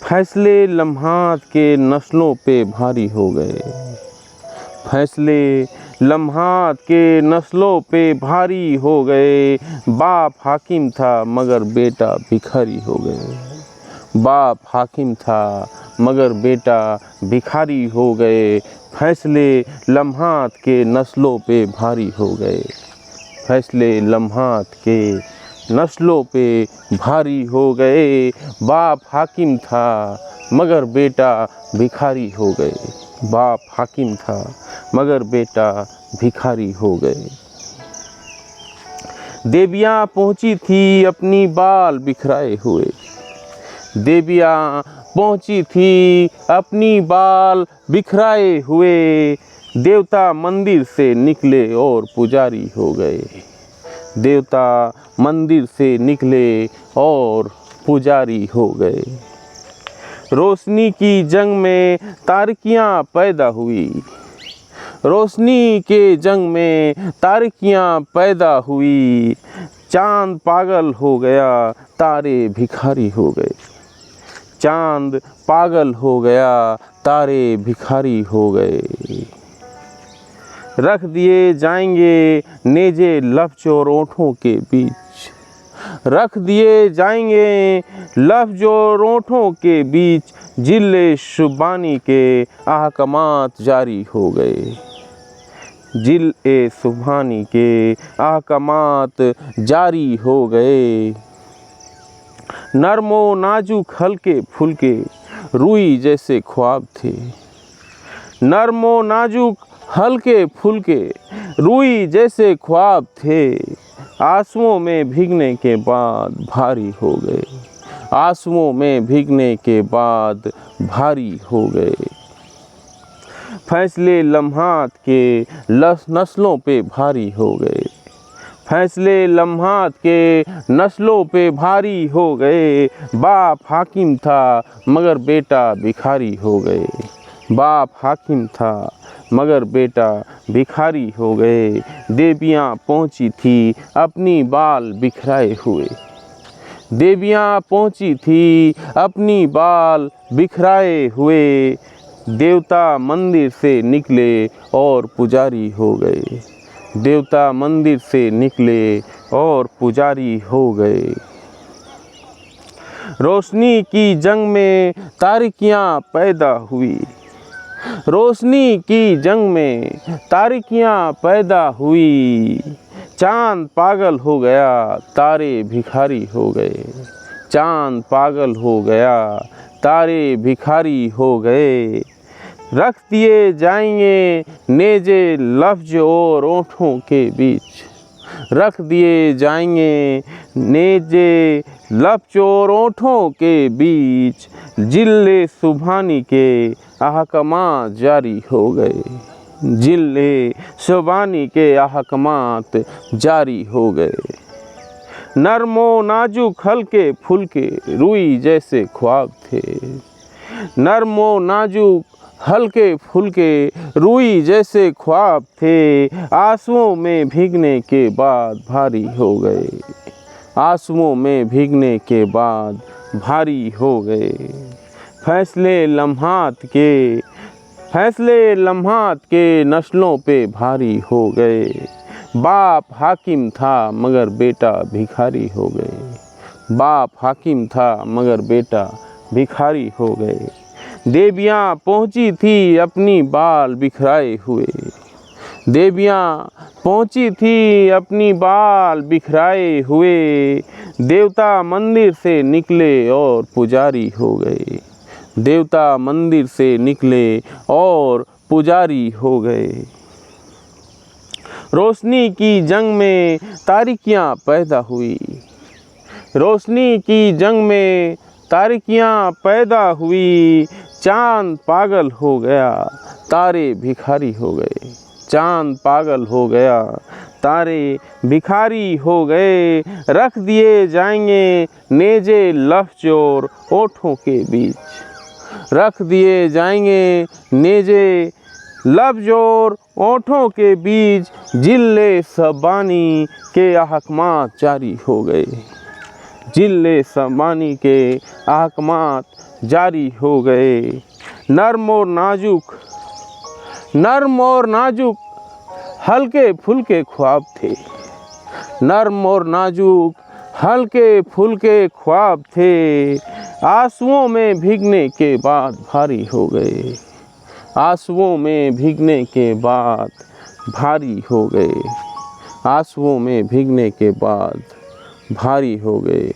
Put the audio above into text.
फैसले लम्हात के नस्लों पे भारी हो गए। फैसले लम्हात के नस्लों पे भारी हो गए। बाप हाकिम था मगर बेटा भिखारी हो गए। बाप हाकिम था मगर बेटा भिखारी हो गए। फैसले लम्हात के नस्लों पे भारी हो गए। फैसले लम्हात के नस्लों पे भारी हो गए। बाप हाकिम था मगर बेटा भिखारी हो गए। बाप हाकिम था मगर बेटा भिखारी हो गए। देवियाँ पहुँची थी अपनी बाल बिखराए हुए। देवियाँ पहुँची थी अपनी बाल बिखराए हुए। देवता मंदिर से निकले और पुजारी हो गए। देवता मंदिर से निकले और पुजारी हो गए। रोशनी की जंग में तारकियाँ पैदा हुई। रोशनी के जंग में तारकियाँ पैदा हुई। चांद पागल हो गया, तारे भिखारी हो गए। चांद पागल हो गया, तारे भिखारी हो गए। रख दिए जाएंगे नेजे लफ्ज़ और ओंठों के बीच। रख दिए जाएंगे लफ्ज़ और ओंठों के बीच। जिले शुबानी के अहकामात जारी हो गए। जिले सुबहानी के अहकामात जारी हो गए। नरमो नाजुक हल्के फुल्के रुई जैसे ख्वाब थे। नरमो नाजुक हल्के फुल्के रुई जैसे ख्वाब थे। आंसुओं में भीगने के बाद भारी हो गए। आंसुओं में भीगने के बाद भारी हो गए। फैसले लम्हात के नस्लों पे भारी हो गए। फैसले लम्हात के नस्लों पे भारी हो गए। बाप हाकिम था मगर बेटा भिखारी हो गए। बाप हाकिम था मगर बेटा भिखारी हो गए। देवियाँ पहुँची थी अपनी बाल बिखराए हुए। देवियाँ पहुँची थी अपनी बाल बिखराए हुए। देवता मंदिर से निकले और पुजारी हो गए। देवता मंदिर से निकले और पुजारी हो गए। रोशनी की जंग में तारकियाँ पैदा हुई। रोशनी की जंग में तारकियाँ पैदा हुई। चांद पागल हो गया, तारे भिखारी हो गए। चांद पागल हो गया, तारे भिखारी हो गए। रख दिए जाएंगे नेजे लफ्ज़ और ओंठों के बीच। रख दिए जाएंगे नेजे लफ्ज़ और ओंठों के बीच। जिले सुबहानी के अहकामात जारी हो गए। जिले सुबहानी के अहकामात जारी हो गए। नरमो नाजुक हल्के फुल्के रुई जैसे ख्वाब थे। नरमो नाजुक हल्के फुल्के रुई जैसे ख्वाब थे। आंसुओं में भीगने के बाद भारी हो गए। आंसुओं में भीगने के बाद भारी हो गए। फैसले लम्हात के नस्लों पे भारी हो गए। बाप हाकिम था मगर बेटा भिखारी हो गए। बाप हाकिम था मगर बेटा भिखारी हो गए। देवियाँ पहुँची थी अपनी बाल बिखराए हुए। देवियाँ पहुँची थी अपनी बाल बिखराए हुए। देवता मंदिर से निकले और पुजारी हो गए। देवता मंदिर से निकले और पुजारी हो गए। रोशनी की जंग में तारकियाँ पैदा हुई। रोशनी की जंग में तारकियाँ पैदा हुई। चांद पागल हो गया, तारे भिखारी हो गए। चांद पागल हो गया, तारे भिखारी हो गए। रख दिए जाएंगे नेजे लफ्ज़ और ओंठों के बीच। रख दिए जाएंगे नेजे लफ्ज़ और ओंठों के बीच। जिले सबानी के अहकामात जारी हो गए। जिले समानी के अहकामात जारी हो गए। नर्म और नाजुक हल्के फुल्के ख्वाब थे। नर्म और नाजुक हल्के फुल्के ख्वाब थे, आंसुओं में भीगने के बाद भारी हो गए। आंसुओं में भीगने के बाद भारी हो गए। आंसुओं में भीगने के बाद भारी हो गए।